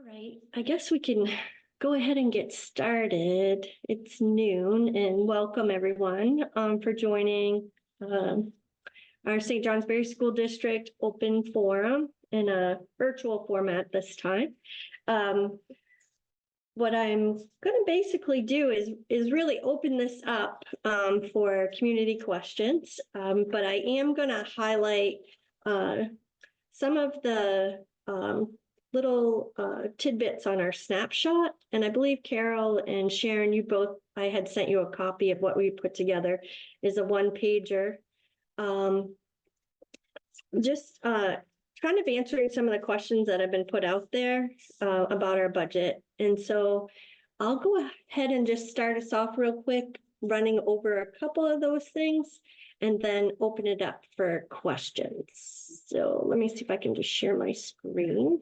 All right, I guess we can go ahead and get started. It's noon and welcome everyone for joining our St. Johnsbury School District Open Forum in a virtual format this time. What I'm going to basically do is really open this up for community questions, but I am going to highlight some of the little tidbits on our snapshot. And I believe Carol and Sharon, I had sent you a copy of what we put together, is a one-pager. Just kind of answering some of the questions that have been put out there about our budget. And so I'll go ahead and just start us off real quick, running over a couple of those things, and then open it up for questions. So let me see if I can just share my screen.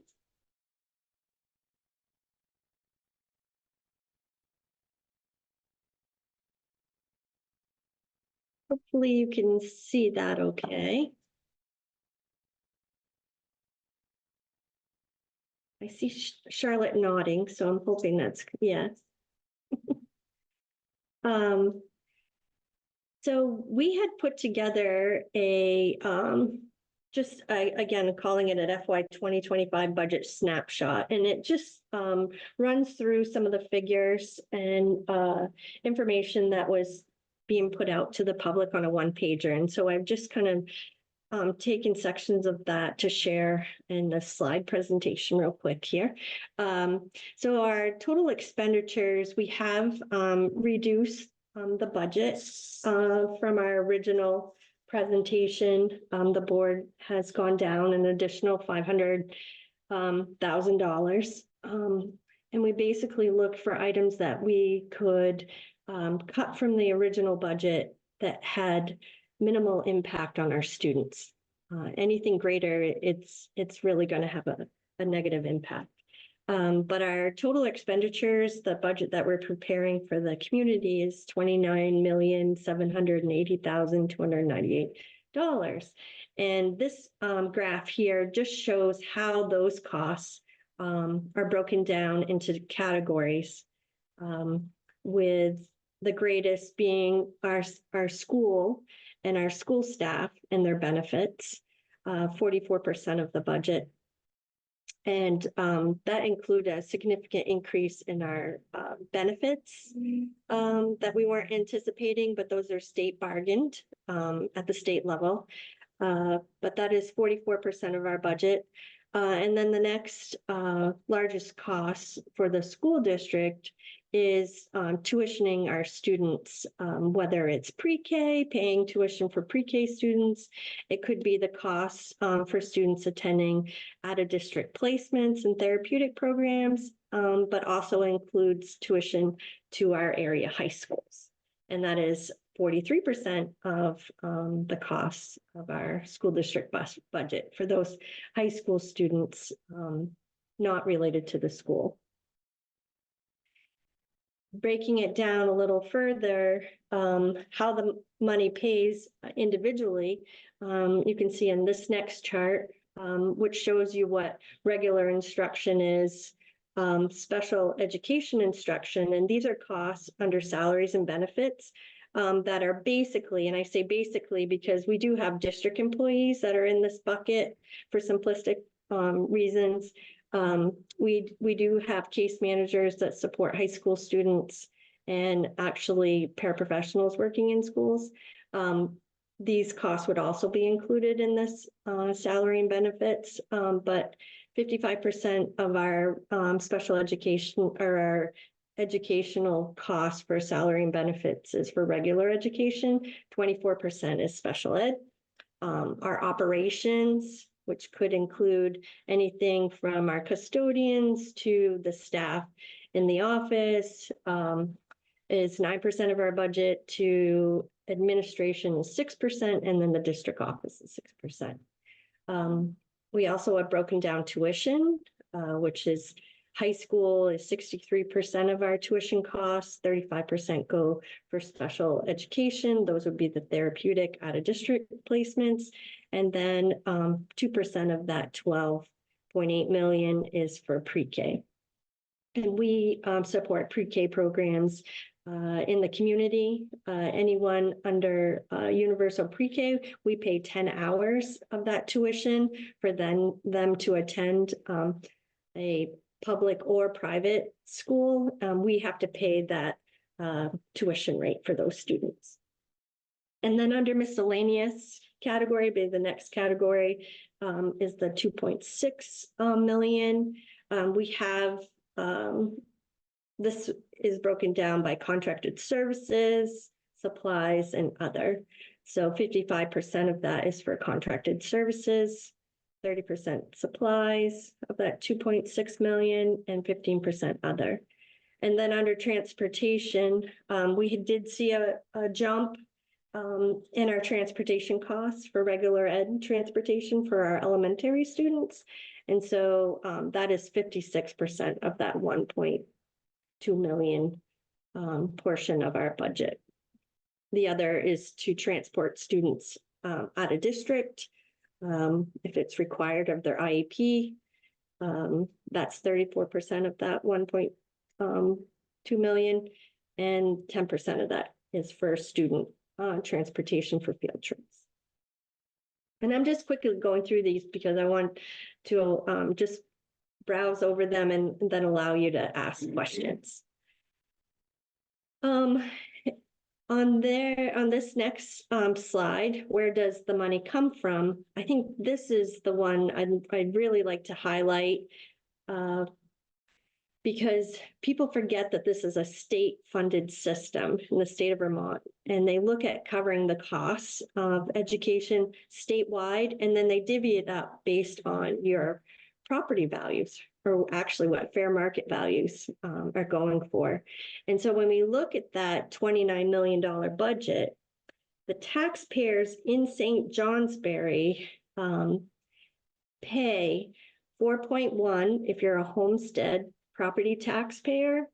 Hopefully you can see that okay. I see Charlotte nodding, so I'm hoping that's yes. So we had put together a again calling it an FY 2025 budget snapshot, and it just runs through some of the figures and information that was being put out to the public on a one-pager. And so I've just kind of taken sections of that to share in the slide presentation real quick here. So our total expenditures, we have reduced the budget from our original presentation. The board has gone down an additional $500,000. And we basically looked for items that we could cut from the original budget that had minimal impact on our students. Anything greater, it's really going to have a negative impact. But our total expenditures, the budget that we're preparing for the community is $29,780,298. And this graph here just shows how those costs are broken down into categories, with the greatest being our school and our school staff and their benefits, 44% of the budget. And that included a significant increase in our benefits that we weren't anticipating, but those are state bargained at the state level. But that is 44% of our budget. And then the next largest cost for the school district is tuitioning our students, whether it's pre-K, paying tuition for pre-K students. It could be the costs for students attending out-of-district placements and therapeutic programs, but also includes tuition to our area high schools. And that is 43% of the costs of our school district budget for those high school students not related to the school. Breaking it down a little further, how the money pays individually, you can see in this next chart, which shows you what regular instruction is, special education instruction, and these are costs under salaries and benefits that are basically, and I say basically because we do have district employees that are in this bucket for simplistic reasons. We do have case managers that support high school students and actually paraprofessionals working in schools. These costs would also be included in this salary and benefits, but 55% of our special education or our educational costs for salary and benefits is for regular education, 24% is special ed. Our operations, which could include anything from our custodians to the staff in the office, is 9% of our budget, to administration is 6%, and then the district office is 6%. We also have broken down tuition, which is high school is 63% of our tuition costs, 35% go for special education. Those would be the therapeutic out of district placements. And then 2% of that 12 $5.8 million is for pre-K. And we support pre-K programs in the community. Anyone under universal pre-K, we pay 10 hours of that tuition for them to attend a public or private school. We have to pay that tuition rate for those students. And then under miscellaneous category, the next category is the 2.6 million. We have this is broken down by contracted services, supplies, and other. So 55% of that is for contracted services, 30% supplies of that 2.6 million, and 15% other. And then under transportation, we did see a jump in our transportation costs for regular ed transportation for our elementary students. And so that is 56% of that 1.2 million portion of our budget. The other is to transport students out of district if it's required of their IEP. That's 34% of that 1.2 million, and 10% of that is for student transportation for field trips. And I'm just quickly going through these because I want to just browse over them and then allow you to ask questions. On this next slide, where does the money come from? I think this is the one I'd really like to highlight because people forget that this is a state-funded system in the state of Vermont, and they look at covering the costs of education statewide, and then they divvy it up based on your property values, or actually what fair market values are going for. And so when we look at that $29 million budget, the taxpayers in St. Johnsbury pay 4.1 if you're a homestead property taxpayer.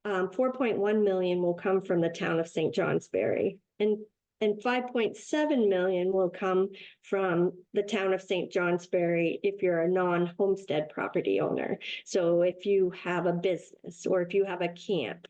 4.1 million will come from the town of St. Johnsbury, and 5.7 million will come from the town of St. Johnsbury if you're a non-homestead property owner. So if you have a business or if you have a camp,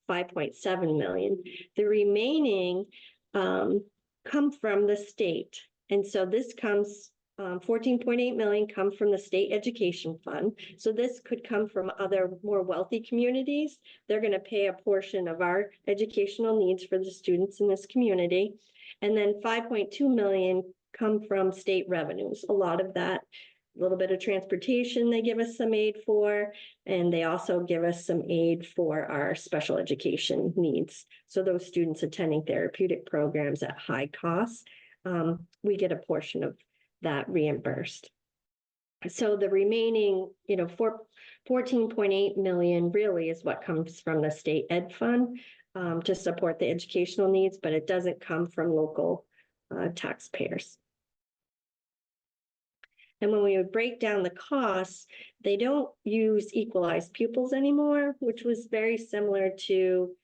5.7 million. The remaining come from the state. And so this comes 14.8 million come from the state education fund. So this could come from other more wealthy communities. They're going to pay a portion of our educational needs for the students in this community. And then 5.2 million come from state revenues. A lot of that, a little bit of transportation they give us some aid for, and they also give us some aid for our special education needs. So those students attending therapeutic programs at high cost, we get a portion of that reimbursed. So the remaining, 14.8 million really is what comes from the state ed fund to support the educational needs, but it doesn't come from local taxpayers. And when we would break down the costs, they don't use equalized pupils anymore, which was very similar to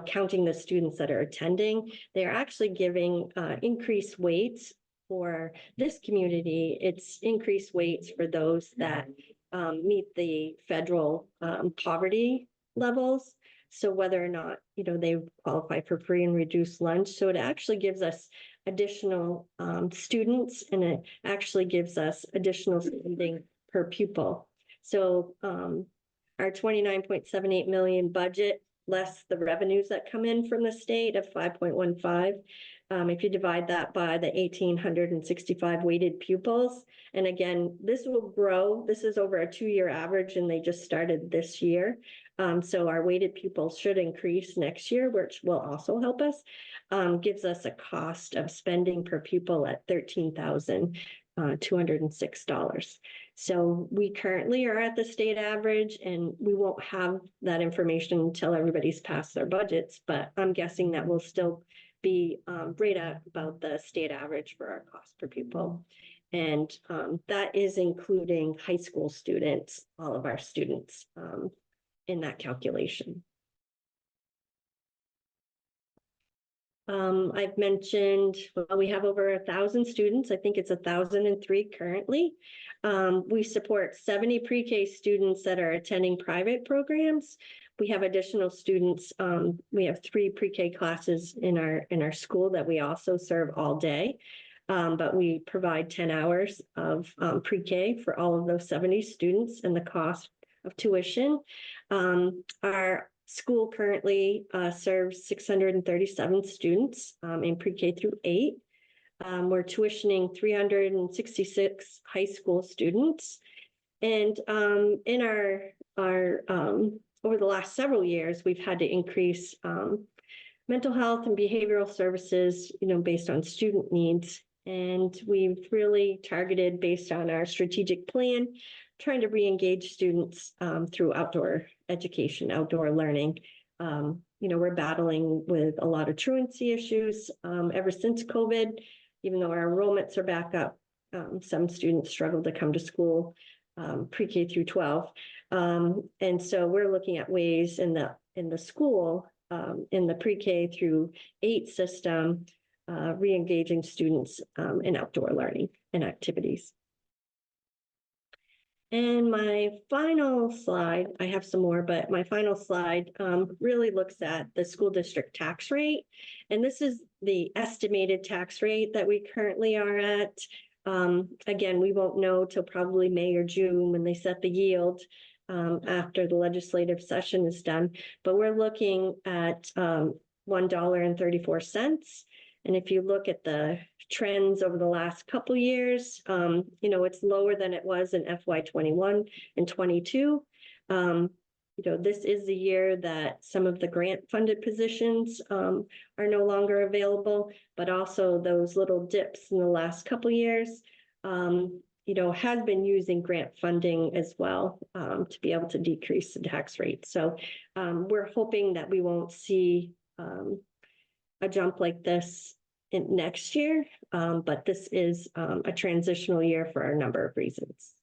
counting the students that are attending. They're actually giving increased weights. For this community, it's increased weights for those that meet the federal poverty levels. So whether or not, they qualify for free and reduced lunch. So it actually gives us additional students, and it actually gives us additional spending per pupil. So our 29.78 million budget, less the revenues that come in from the state of 5.15. If you divide that by the 1,865 weighted pupils, and again, this will grow. This is over a 2-year average, and they just started this year. So our weighted pupils should increase next year, which will also help us. Gives us a cost of spending per pupil at $13,206. So we currently are at the state average, and we won't have that information until everybody's passed their budgets, but I'm guessing that will still be right at about the state average for our cost per pupil. And that is including high school students, all of our students in that calculation. I've mentioned, well, we have over 1,000 students. I think it's 1,003 currently. We support 70 pre-K students that are attending private programs. We have additional students. We have 3 pre-K classes in our school that we also serve all day. But we provide 10 hours of pre-K for all of those 70 students and the cost of tuition. Our school currently serves 637 students in pre-K through 8. We're tuitioning 366 high school students. And in our over the last several years, we've had to increase mental health and behavioral services, based on student needs. And we've really targeted based on our strategic plan, trying to re-engage students through outdoor education, outdoor learning. We're battling with a lot of truancy issues ever since COVID, even though our enrollments are back up. Some students struggle to come to school pre-K through 12. And so we're looking at ways in the school, in the pre-K through 8 system, re-engaging students in outdoor learning and activities. And my final slide, I have some more, but my final slide really looks at the school district tax rate. And this is the estimated tax rate that we currently are at. Again, we won't know till probably May or June when they set the yield after the legislative session is done. But we're looking at $1.34. And if you look at the trends over the last couple of years, it's lower than it was in FY21 and 22. This is the year that some of the grant funded positions are no longer available, but also those little dips in the last couple of years, has been using grant funding as well to be able to decrease the tax rate. So we're hoping that we won't see a jump like this in next year, but this is a transitional year for a number of reasons.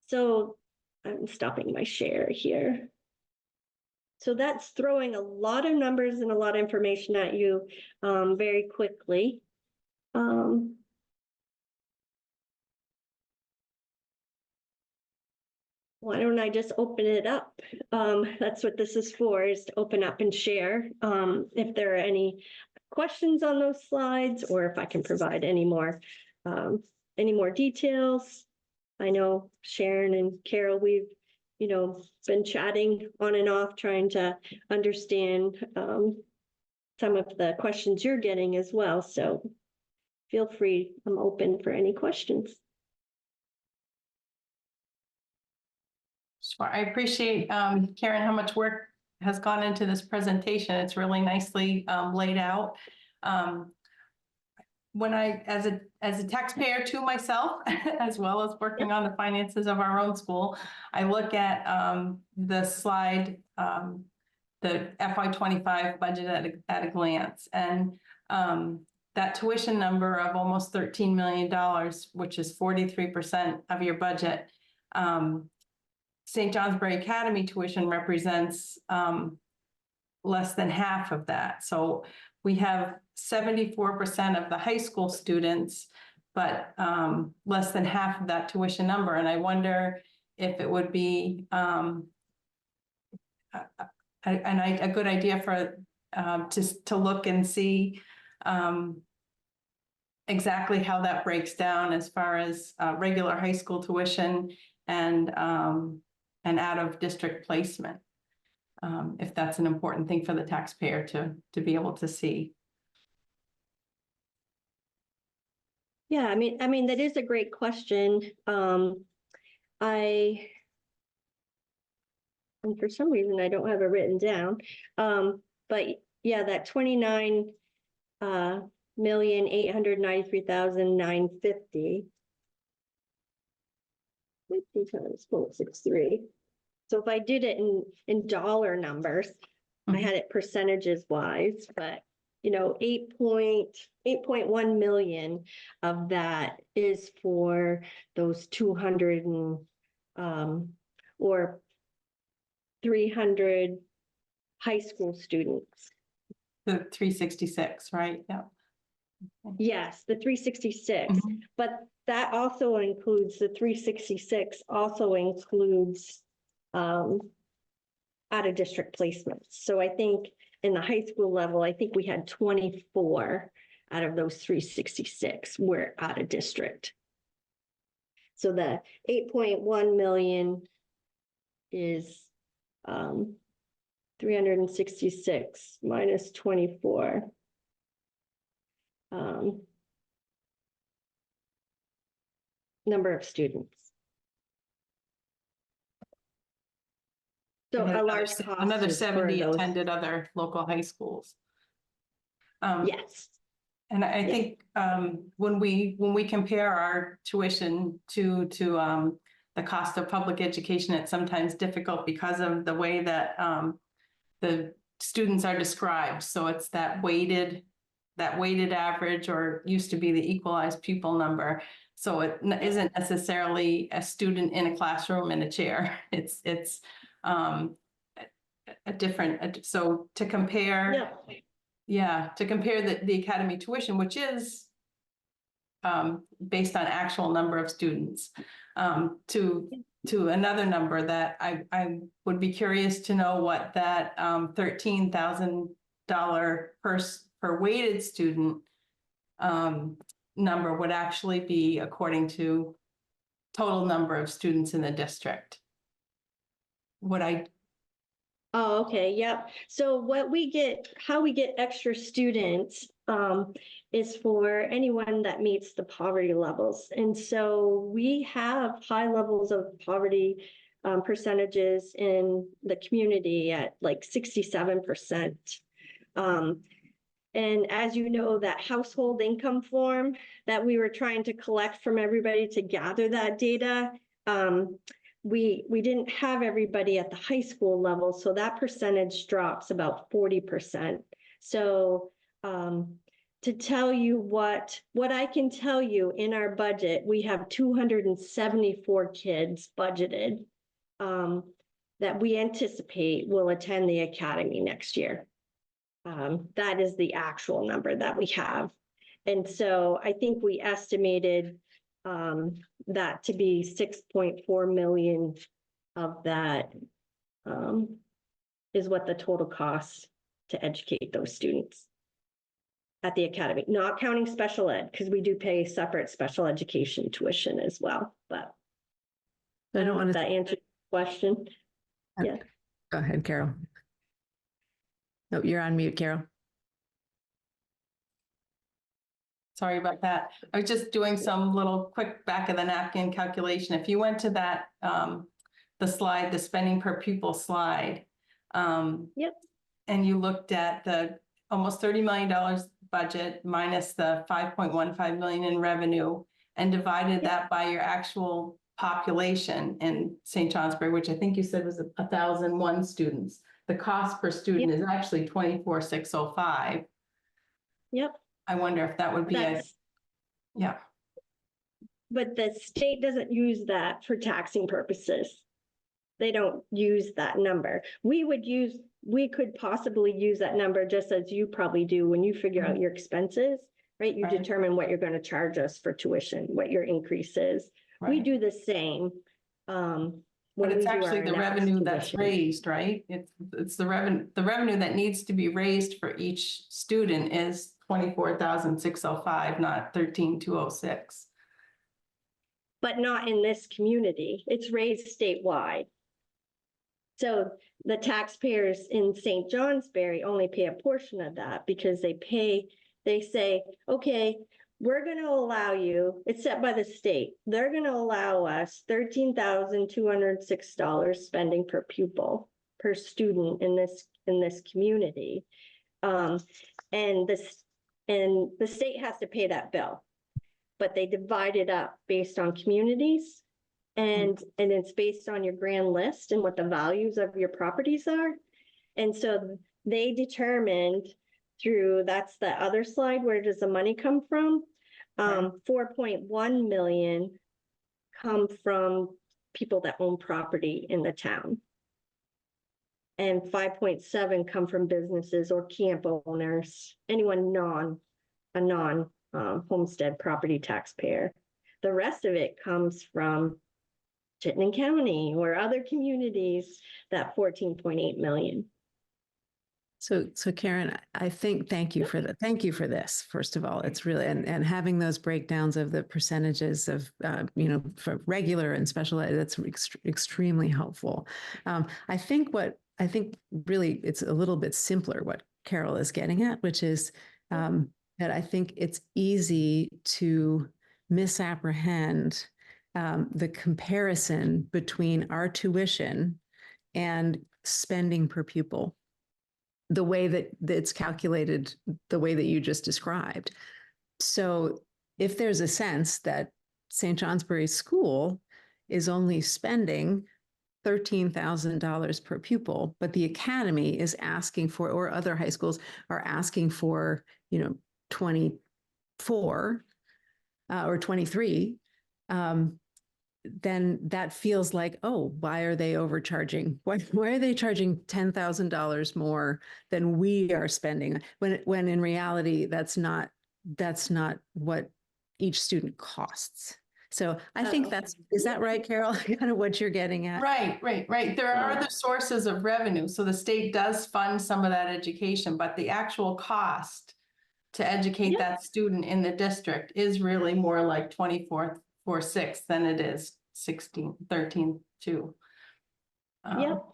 So I'm stopping my share here. So that's throwing a lot of numbers and a lot of information at you very quickly. Why don't I just open it up? That's what this is for, is to open up and share. If there are any questions on those slides, or if I can provide any more details. I know Sharon and Carol, we've been chatting on and off, trying to understand some of the questions you're getting as well. So feel free, I'm open for any questions. Sure. I appreciate, Karen, how much work has gone into this presentation. It's really nicely laid out. When I, as a taxpayer to myself, as well as working on the finances of our own school, I look at the slide, the FY25 budget at a glance, and that tuition number of almost $13 million, which is 43% of your budget. St. Johnsbury Academy tuition represents less than half of that. So we have 74% of the high school students, but less than half of that tuition number. And I wonder if it would be a good idea for to look and see exactly how that breaks down as far as regular high school tuition and out of district placement, if that's an important thing for the taxpayer to be able to see. Yeah, I mean that is a great question. And for some reason I don't have it written down. But yeah, that 29,893,950. 50 times 0.63. So if I did it in dollar numbers, I had it percentages wise, but 8.1 million of that is for those 200 and or 300 high school students. The 366, right? Yeah. Yes, the 366, Mhm. but that also includes, the 366 also includes out of district placements. So I think in the high school level, I think we had 24 out of those 366 were out of district. So the 8.1 million is 366 minus 24. Number of students. So a large cost Another is for 70 those. attended other local high schools. Yes, And I Yeah. think when we compare our tuition to the cost of public education, it's sometimes difficult because of the way that the students are described. So it's that weighted average, or used to be the equalized pupil number. So it isn't necessarily a student in a classroom in a chair. It's a different, so to compare. yeah, Yeah, to compare the academy tuition, which is based on actual number of students, to another number that I would be curious to know what that $13,000 per weighted student number would actually be according to total number of students in the district. Would I? Oh, okay, yep. So what we get, how we get extra students is for anyone that meets the poverty levels. And so we have high levels of poverty percentages in the community at like 67%. And as you know, that household income form that we were trying to collect from everybody to gather that data, we didn't have everybody at the high school level, so that percentage drops about 40%. So to tell you what I can tell you, in our budget, we have 274 kids budgeted that we anticipate will attend the academy next year. That is the actual number that we have. And so I think we estimated that to be 6.4 million of that is what the total cost to educate those students at the academy, not counting special ed, because we do pay separate special education tuition as well. But I don't want to. that answer your question. Yeah. Go ahead, Carol. No, you're on mute, Carol. Sorry about that. I was just doing some little quick back of the napkin calculation. If you went to that, the slide, the spending per pupil slide. Yep. And you looked at the almost $30 million budget minus the 5.15 million in revenue, and divided that by your actual population in St. Johnsbury, which I think you said was 1,001 students. The cost per student is actually 24,605. Yep. I wonder if that would be yeah. But the state doesn't use that for taxing purposes. They don't use that number. We could possibly use that number just as you probably do when you figure out your expenses, right? You Right. determine what you're going to charge us for tuition, what your increase is. We Right. do the same. But it's actually the revenue that's raised, right? It's the revenue that needs to be raised for each student is 24,605, not 13,206. But not in this community. It's raised statewide. So the taxpayers in St. Johnsbury only pay a portion of that because they say, okay, we're going to allow you, it's set by the state, they're going to allow us $13,206 spending per pupil, per student in this community. And the state has to pay that bill, but they divide it up based on communities. And it's based on your grand list and what the values of your properties are. And so they determined through, that's the other slide, where does the money come from? 4.1 million come from people that own property in the town. and 5.7 come from businesses or camp owners, anyone a non homestead property taxpayer. The rest of it comes from Chittenden County or other communities, that 14.8 million. So Karen, I think, thank you for that. Thank you for this, first of all. It's really, and having those breakdowns of the percentages of, for regular and special ed, that's extremely helpful. I think really it's a little bit simpler what Carol is getting at, which is that I think it's easy to misapprehend the comparison between our tuition and spending per pupil, the way that it's calculated, the way that you just described. So if there's a sense that St. Johnsbury School is only spending $13,000 per pupil, but the academy is asking for, or other high schools are asking for, 24 or 23, then that feels like, oh, why are they overcharging? Why are they charging $10,000 more than we are spending? When in reality, that's not what each student costs. So I think is that right, Carol? Kind of what you're getting at? Right. There are other sources of revenue. So the state does fund some of that education, but the actual cost to educate that student in the district is really more like 24,460 than it is 13,2. Yep.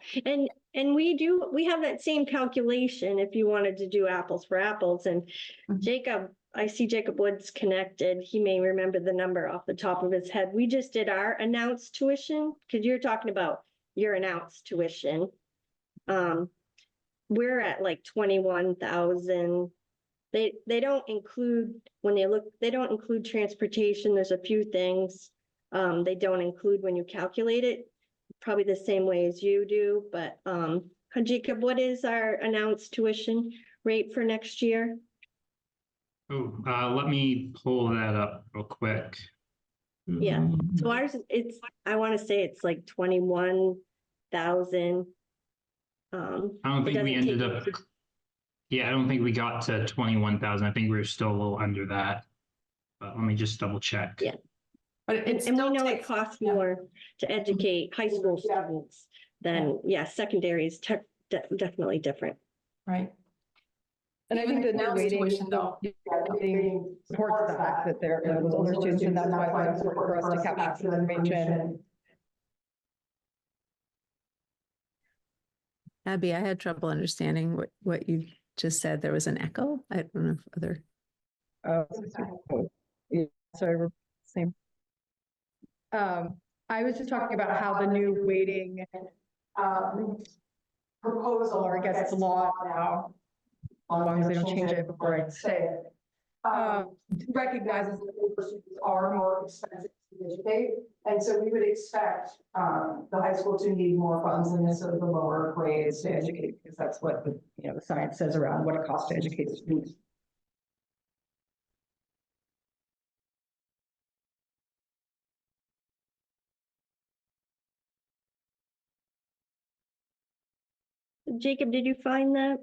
And we have that same calculation if you wanted to do apples for apples. And Jacob, I see Jacob Woods connected. He may remember the number off the top of his head. We just did our announced tuition, because you're talking about your announced tuition. We're at like 21,000. They don't include, they don't include transportation. There's a few things they don't include when you calculate it, probably the same way as you do. But Jacob, what is our announced tuition rate for next year? Oh, let me pull that up real quick. Yeah, so ours, I want to say it's like 21,000. I don't think we ended up. Yeah, I don't think we got to 21,000. I think we were still a little under that. But let me just double check. Yeah. But And we know it costs more to educate high school students than, secondary is definitely different. Right. And I think the new tuition though. supports the fact that there are those older students, and that's why it's important for us to capture the information. Abby, I had trouble understanding what you just said. There was an echo. I don't know if other. Yeah, sorry, same. I was just talking about how the new weighting proposal, or I guess it's law now, as long as they don't change it before I say it, recognizes that older students are more expensive to educate. And so we would expect the high school to need more funds than necessarily the lower grades to educate, because that's what the science says around what it costs to educate students. Jacob, did you find that?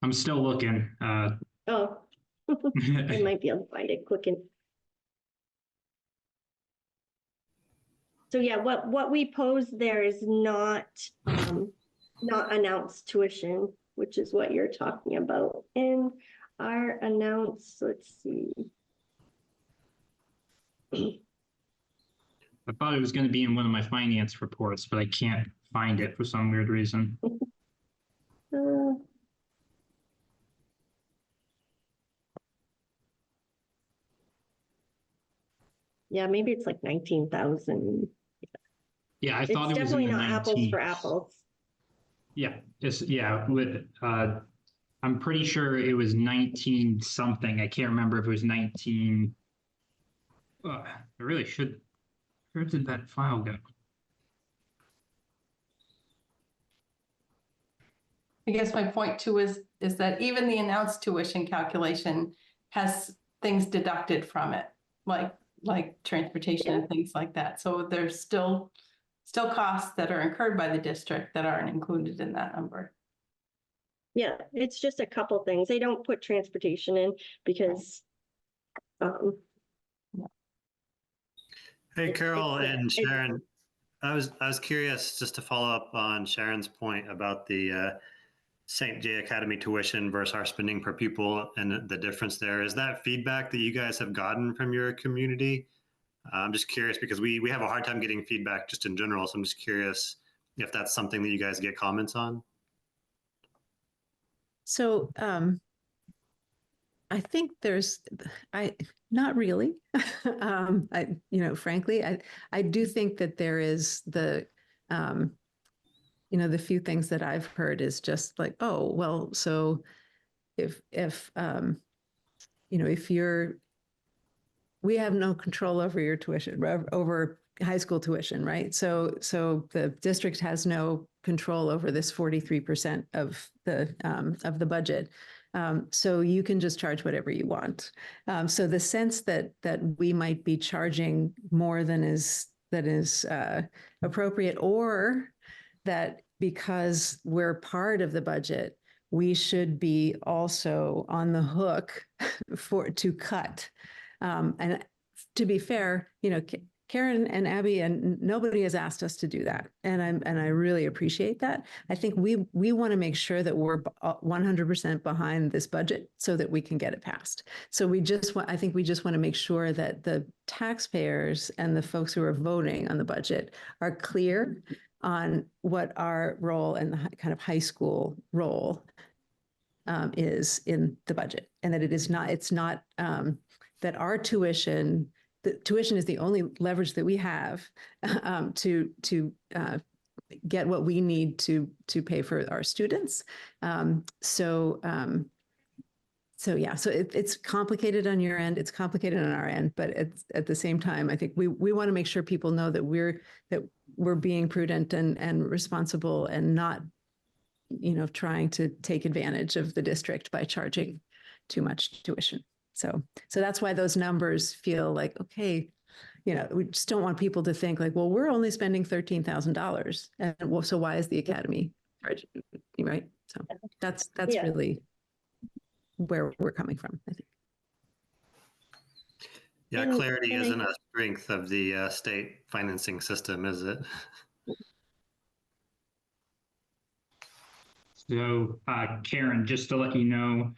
I'm still looking. Oh, I might be able to find it quick. So yeah, what we pose there is not announced tuition, which is what you're talking about. In our announced, let's see. I thought it was going to be in one of my finance reports, but I can't find it for some weird reason. Yeah, maybe it's like 19,000. Yeah, I thought it's it was in definitely the not 19. apples for apples. Yeah, with I'm pretty sure it was 19 something. I can't remember if it was 19. I really should. Where did that file go? I guess my point too is that even the announced tuition calculation has things deducted from it, like transportation and things like that. So there's still still costs that are incurred by the district that aren't included in that number. Yeah, it's just a couple things. They don't put transportation in because Hey, It's- Carol it's, and it's- Sharon, I was curious just to follow up on Sharon's point about the St. J Academy tuition versus our spending per pupil and the difference there. Is that feedback that you guys have gotten from your community? I'm just curious because we have a hard time getting feedback just in general. So I'm just curious if that's something that you guys get comments on. So I think not really. Frankly, I do think that there is the few things that I've heard is just like, oh, well, so if we have no control over your tuition, over high school tuition, right? So the district has no control over this 43% of the budget. So you can just charge whatever you want. So the sense that we might be charging more than is appropriate, or that because we're part of the budget, we should be also on the hook to cut. And to be fair, Karen and Abby and nobody has asked us to do that, and I really appreciate that. I think we want to make sure that we're 100% behind this budget so that we can get it passed. So I think we just want to make sure that the taxpayers and the folks who are voting on the budget are clear on what our role and the kind of high school role is in the budget, and that it's not that our tuition. The tuition is the only leverage that we have to get what we need to pay for our students. So it's complicated on your end. It's complicated on our end, but at the same time, I think we want to make sure people know that we're being prudent and responsible and not, trying to take advantage of the district by charging too much tuition. So that's why those numbers feel like, okay, we just don't want people to think like, well, we're only spending $13,000. And well, so why is the academy charging, right? So that's Yeah. really where we're coming from, I think. Yeah, And- clarity and I- isn't a strength of the state financing system, is it? So, Karen, just to let you know,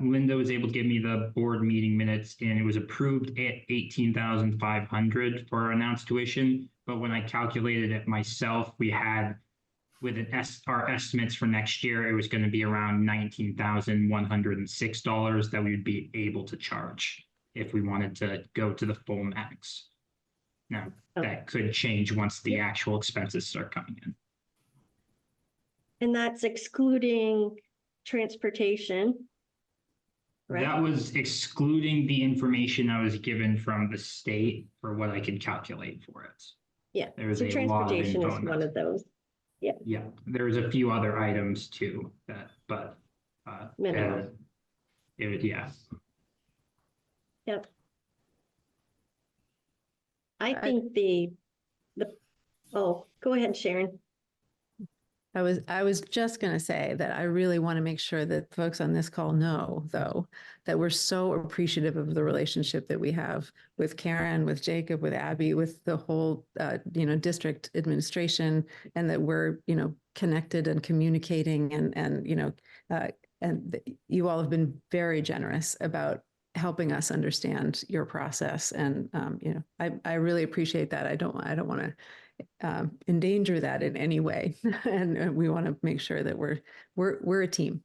Linda was able to give me the board meeting minutes, and it was approved at 18,500 for our announced tuition. But when I calculated it myself, we had, with our estimates for next year, it was going to be around $19,106 that we would be able to charge if we wanted to go to the full max. Now, that could change once the actual expenses start coming in. And that's excluding transportation. Right? That was excluding the information I was given from the state for what I could calculate for it. Yeah, There was so a lot of transportation info is in one that. of those. Yeah, there's a few other items too but Minimal. Yeah. Yep. I think the, oh, go ahead, Sharon. I was just going to say that I really want to make sure that folks on this call know, though, that we're so appreciative of the relationship that we have with Karen, with Jacob, with Abby, with the whole, district administration, and that we're, connected and communicating, and you all have been very generous about helping us understand your process, and I really appreciate that. I don't want to endanger that in any way, and we want to make sure that we're a team.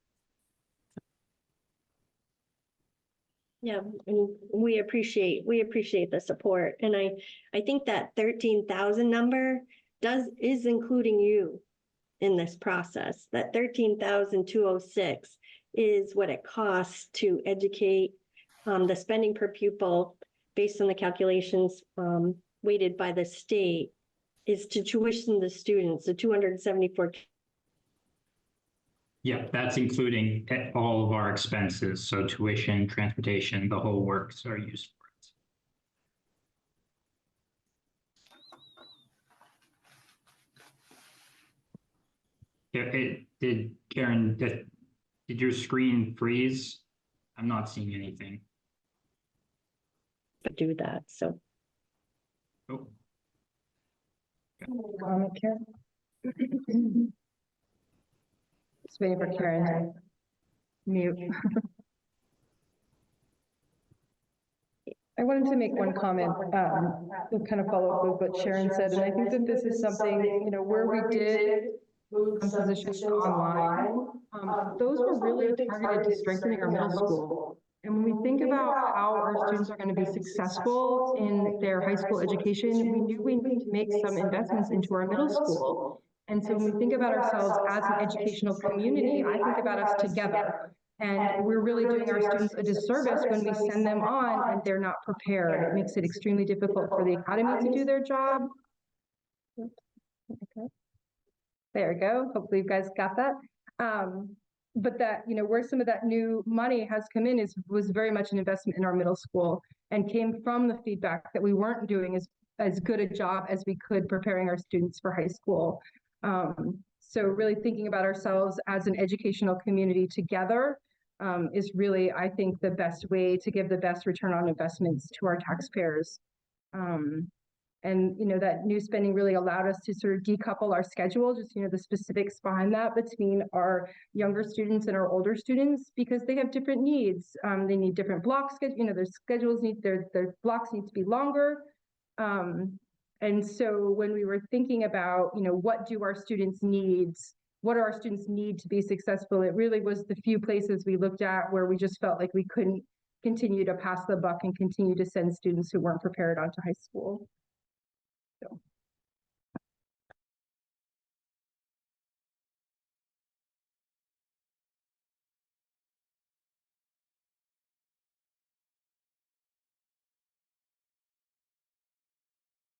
Yeah, and we appreciate the support. And I think that 13,000 number is including you in this process. That 13,206 is what it costs to educate, the spending per pupil based on the calculations weighted by the state is to tuition the students, the 274. Yeah, that's including all of our expenses. So tuition, transportation, the whole works are used for Did Karen, did your screen freeze? I'm not seeing anything. Do that, so. Oh, Karen? Just waiting for Karen to mute. I wanted to make one comment, to kind of follow up with what Sharon said, and I think that this is something, you know, where we did move some positions online, those were really targeted to strengthening our middle school. And when we think about how our students are going to be successful in their high school education, we knew we need to make some investments into our middle school. And so when we think about ourselves as an educational community, I think about us together. And we're really doing our students a disservice when we send them on and they're not prepared. It makes it extremely difficult for the academy to do their job. There we go. Hopefully you guys got that. But that, you know, where some of that new money has come in was very much an investment in our middle school and came from the feedback that we weren't doing as good a job as we could preparing our students for high school. So really thinking about ourselves as an educational community together is really, I think, the best way to give the best return on investments to our taxpayers. And, you know, that new spending really allowed us to sort of decouple our schedule, just, you know, the specifics behind that between our younger students and our older students, because they have different needs. They need different block schedules, you know, their schedules need, their blocks need to be longer. And so when we were thinking about, you know, what do our students needs, what do our students need to be successful, it really was the few places we looked at where we just felt like we couldn't continue to pass the buck and continue to send students who weren't prepared onto high school. So.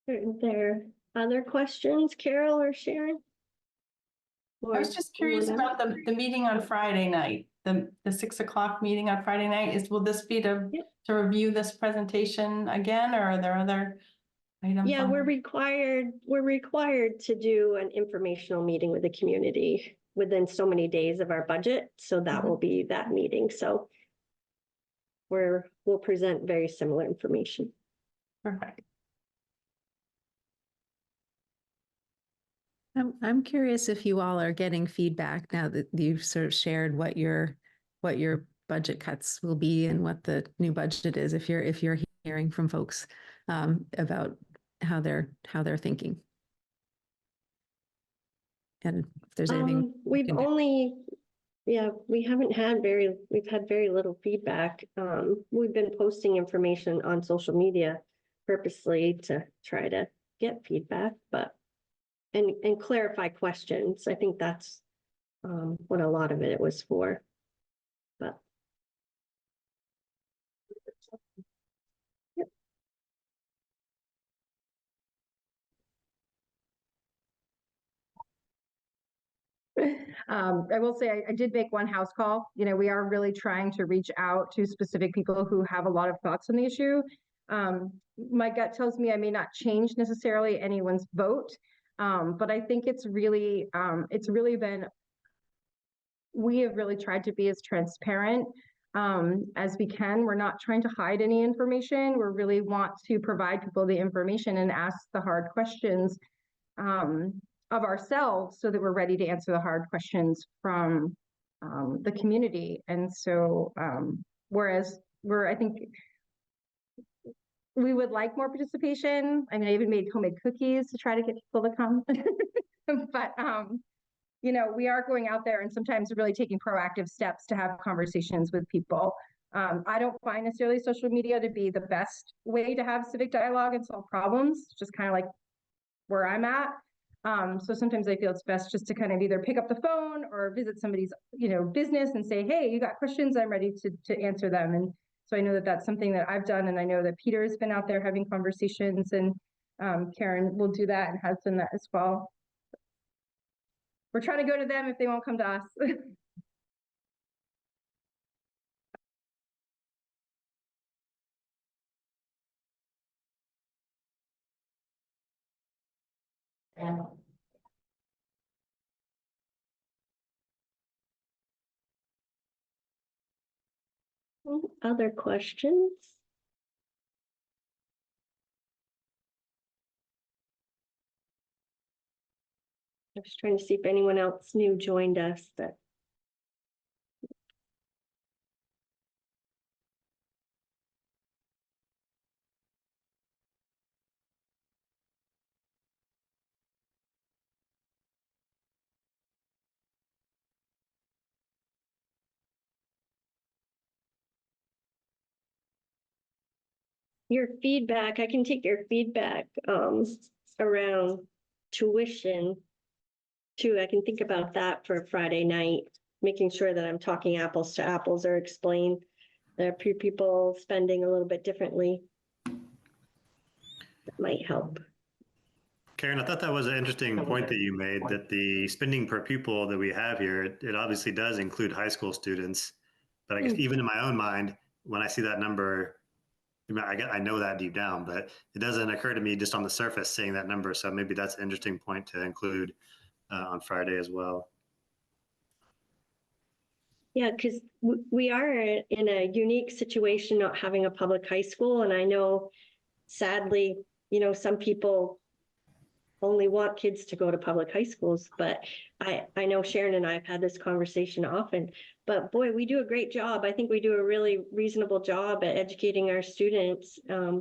Are there other questions, Carol or Sharon? I was just curious about the meeting on Friday night, the 6 o'clock meeting on Friday night. Will this be to review this presentation again, or are there other items? Yeah, we're required to do an informational meeting with the community within so many days of our budget. So that will be that meeting. So we'll present very similar information. Perfect. I'm curious if you all are getting feedback now that you've sort of shared what your budget cuts will be and what the new budget is. If you're hearing from folks about how they're thinking, and if there's anything we've had very little feedback. We've been posting information on social media purposely to try to get feedback, but and clarify questions. I think that's what a lot of it was for. But yep. I will say I did make one house call. You know, we are really trying to reach out to specific people who have a lot of thoughts on the issue. My gut tells me I may not change necessarily anyone's vote, but I think it's really been, we have really tried to be as transparent as we can. We're not trying to hide any information. We really want to provide people the information and ask the hard questions of ourselves so that we're ready to answer the hard questions from the community. And so, whereas I think we would like more participation. I mean, I even made homemade cookies to try to get people to come. But, you know, we are going out there and sometimes really taking proactive steps to have conversations with people. I don't find necessarily social media to be the best way to have civic dialogue and solve problems, just kind of like where I'm at. So sometimes I feel it's best just to kind of either pick up the phone or visit somebody's, you know, business and say, hey, you got questions, I'm ready to answer them. And so I know that that's something that I've done, and I know that Peter has been out there having conversations, and Karen will do that and has done that as well. We're trying to go to them if they won't come to us. Other questions? I was trying to see if anyone else new joined us, but your feedback, I can take your feedback around tuition too. I can think about that for Friday night, making sure that I'm talking apples to apples or explain the people spending a little bit differently. That might help. Karen, I thought that was an interesting point that you made, that the spending per pupil that we have here, it obviously does include high school students. But I guess even in my own mind, when I see that number, I know that deep down, but it doesn't occur to me just on the surface seeing that number. So maybe that's an interesting point to include on Friday as well. Yeah, because we are in a unique situation not having a public high school. And I know, sadly, some people only want kids to go to public high schools, but I know Sharon and I have had this conversation often, but boy, we do a great job. I think we do a really reasonable job at educating our students a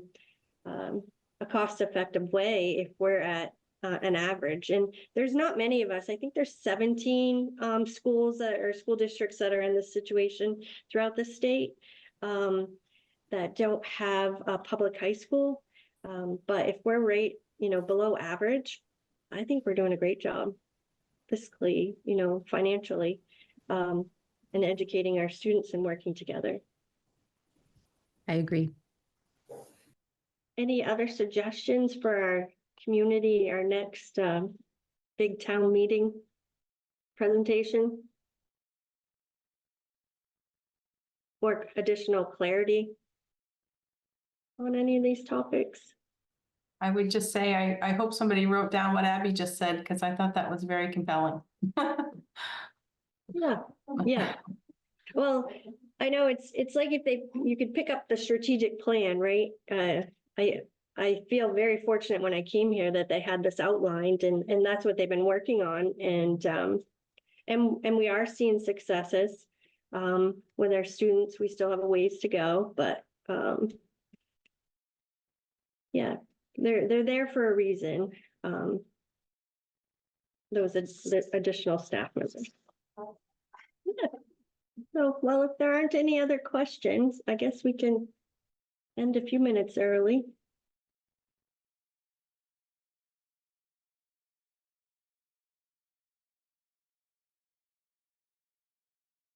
cost-effective way if we're at an average. And there's not many of us. I think there's 17 schools that or school districts that are in this situation throughout the state that don't have a public high school. But if we're below average, I think we're doing a great job fiscally, financially, and educating our students and working together. I agree. Any other suggestions for our community, our next big town meeting presentation? Or additional clarity on any of these topics? I would just say, I hope somebody wrote down what Abby just said, because I thought that was very compelling. Yeah. Well, I know it's like if you could pick up the strategic plan, right? I feel very fortunate when I came here that they had this outlined and that's what they've been working on. And we are seeing successes with our students. We still have a ways to go, but yeah, they're there for a reason. Those additional staff members. Yeah. So, well, if there aren't any other questions, I guess we can end a few minutes early.